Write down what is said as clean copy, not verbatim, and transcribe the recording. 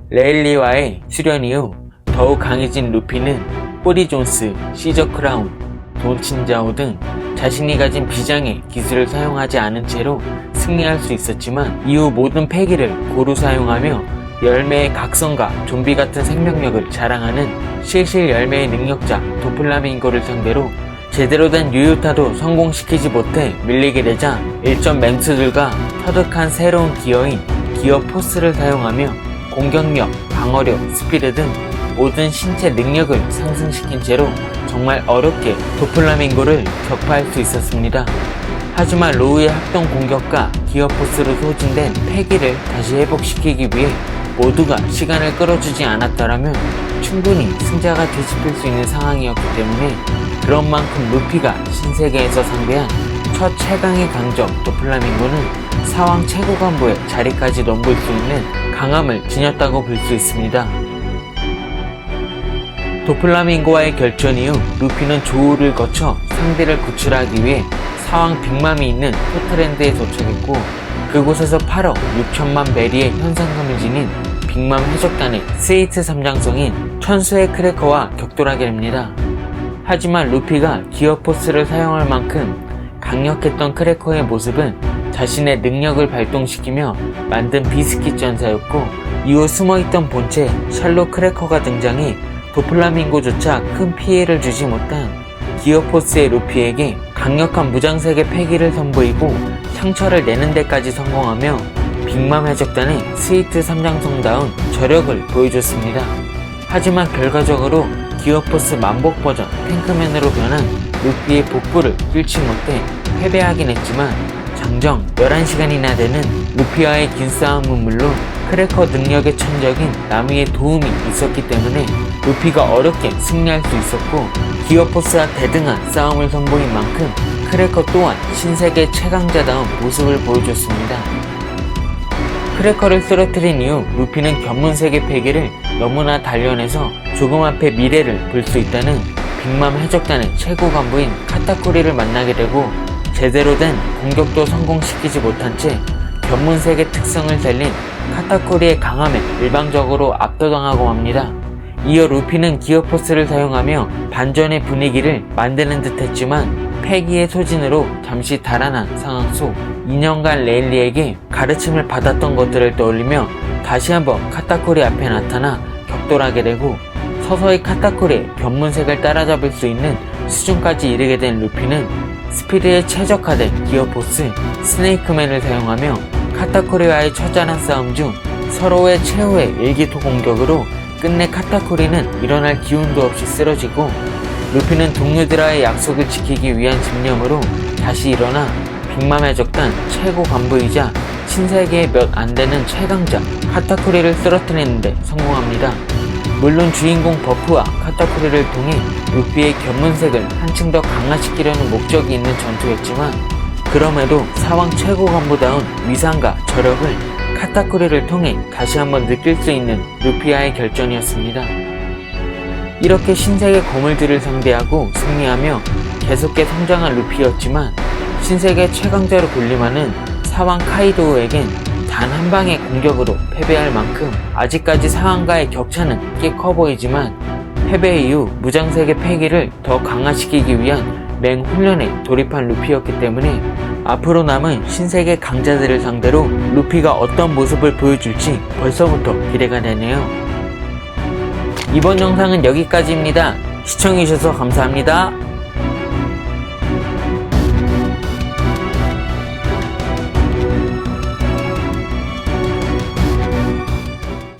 레일리와의 수련 이후 더욱 강해진 루피는 꼬리 존스, 시저 크라운, 돈 친자오 등 자신이 가진 비장의 기술을 사용하지 않은 채로 승리할 수 있었지만 이후 모든 패기를 고루 사용하며 열매의 각성과 좀비 같은 생명력을 자랑하는 실실 열매의 능력자 도플라밍고를 상대로 제대로 된 유효타도 성공시키지 못해 밀리게 되자 일전 맹수들과 터득한 새로운 기어인 기어 포스를 사용하며 공격력, 방어력, 스피드 등 모든 신체 능력을 상승시킨 채로 정말 어렵게 도플라밍고를 격파할 수 있었습니다. 하지만 로우의 합동 공격과 기어 포스로 소진된 패기를 다시 회복시키기 위해 모두가 시간을 끌어주지 않았더라면 충분히 승자가 뒤집힐 수 있는 상황이었기 때문에 그런 만큼 루피가 신세계에서 상대한 첫 최강의 강적 도플라밍고는 사왕 최고 간부의 자리까지 넘볼 수 있는 강함을 지녔다고 볼 수 있습니다. 도플라밍고와의 결전 이후 루피는 조우를 거쳐 상대를 구출하기 위해 사왕 빅맘이 있는 포트랜드에 도착했고 그곳에서 8억 6천만 베리의 현상금을 지닌 빅맘 해적단의 스웨이트 삼장성인 천수의 크래커와 격돌하게 됩니다. 하지만 루피가 기어포스를 사용할 만큼 강력했던 크래커의 모습은 자신의 능력을 발동시키며 만든 비스킷 전사였고 이후 숨어있던 본체 샬롯 크래커가 등장해 도플라밍고조차 큰 피해를 주지 못한 기어포스의 루피에게 강력한 무장색의 패기를 선보이고 상처를 내는 데까지 성공하며 빅맘 해적단의 스웨이트 삼장성다운 저력을 보여줬습니다. 하지만 결과적으로 기어포스 만복 버전 탱크맨으로 변한 루피의 복부를 뚫지 못해 패배하긴 했지만 장정 11시간이나 되는 루피와의 긴 싸움은 물론 크래커 능력의 천적인 나미의 도움이 있었기 때문에 루피가 어렵게 승리할 수 있었고 기어포스와 대등한 싸움을 선보인 만큼 크래커 또한 신세계 최강자다운 모습을 보여줬습니다. 크래커를 쓰러뜨린 이후 루피는 견문색의 패기를 너무나 단련해서 조금 앞에 미래를 볼 수 있다는 빅맘 해적단의 최고 간부인 카타쿠리를 만나게 되고 제대로 된 공격도 성공시키지 못한 채 견문색의 특성을 살린 카타쿠리의 강함에 일방적으로 압도당하고 맙니다. 이어 루피는 기어포스를 사용하며 반전의 분위기를 만드는 듯 했지만 패기의 소진으로 잠시 달아난 상황 속 2년간 레일리에게 가르침을 받았던 것들을 떠올리며 다시 한번 카타쿠리 앞에 나타나 격돌하게 되고 서서히 카타쿠리의 견문색을 따라잡을 수 있는 수준까지 이르게 된 루피는 스피드에 최적화된 기어포스 스네이크맨을 사용하며 카타쿠리와의 처절한 싸움 중 서로의 최후의 일기토 공격으로 끝내 카타쿠리는 일어날 기운도 없이 쓰러지고 루피는 동료들과의 약속을 지키기 위한 집념으로 다시 일어나 빅맘 해적단 최고 간부이자 신세계에 몇 안되는 최강자 카타쿠리를 쓰러뜨리는데 성공합니다. 물론 주인공 버프와 카타쿠리를 통해 루피의 견문색을 한층 더 강화시키려는 목적이 있는 전투였지만 그럼에도 사왕 최고 간부다운 위상과 저력을 카타쿠리를 통해 다시 한번 느낄 수 있는 루피와의 결전이었습니다. 이렇게 신세계 거물들을 상대하고 승리하며 계속해 성장한 루피였지만 신세계 최강자로 군림하는 사왕 카이도우에겐 단 한 방의 공격으로 패배할 만큼 아직까지 사왕과의 격차는 꽤 커 보이지만 패배 이후 무장색의 패기를 더 강화시키기 위한 맹훈련에 돌입한 루피였기 때문에 앞으로 남은 신세계 강자들을 상대로 루피가 어떤 모습을 보여줄지 벌써부터 기대가 되네요. 이번 영상은 여기까지입니다. 시청해주셔서 감사합니다.